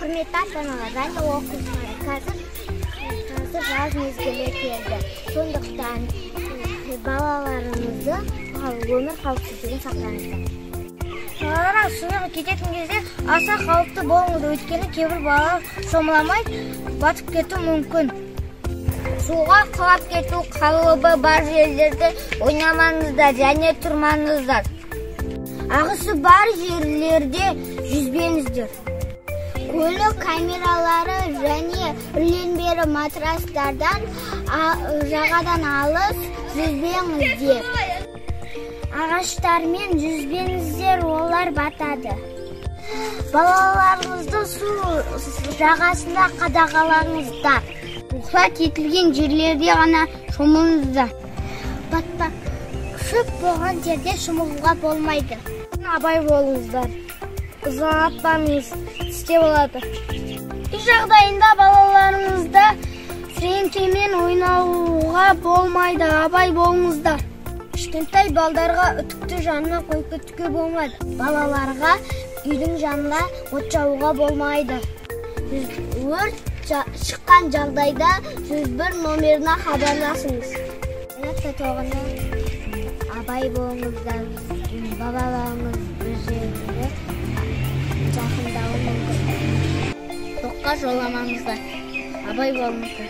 Құрметті ата-аналар, және оқушылар, қазір жаз мезгілі келді. Сондықтан балаларыңызды өмір қауіпсіздігін сақтаңыздар. Балаларға суға кететін кезде аса қауіпті болыңыз, өйткені кейбір балалар шомыламай батып кету мүмкін. Суға құлап кету қаупі бар жерлерде ойнамаңыздар және тұрмаңыздар. Ағысы бар жерлерде жүзбеңіздер. Көлік камералары және үрленбелі матрастардан жағадан алыс жүзбеңіздер. Ағаштармен жүзбеңіздер, олар батады. Балаларыңызды су жағасында қадағалаңыздар. Рұқсат етілген жерлерде ғана шомылыңыздар. Батпақ шөп болған жерде шомылуға болмайды. Абай болыңыздар. Қызғанатпаңыз, істе болады. Үй жағдайында балаларыңызда сіреңкемен ойнауға болмайды. Абай болыңыздар. Кішкентай балдарға үтікті жанына қойып кетуге болмайды. Балаларға үйдің жанына от жағуға болмайды. Өрт шыққан жағдайда 101 номеріне хабарласыңыз. Абай болыңыздар. Балаларыңыз бір жерде жақындауы мүмкін. Тоққа жоламаңыздар. Абай болыңыздар.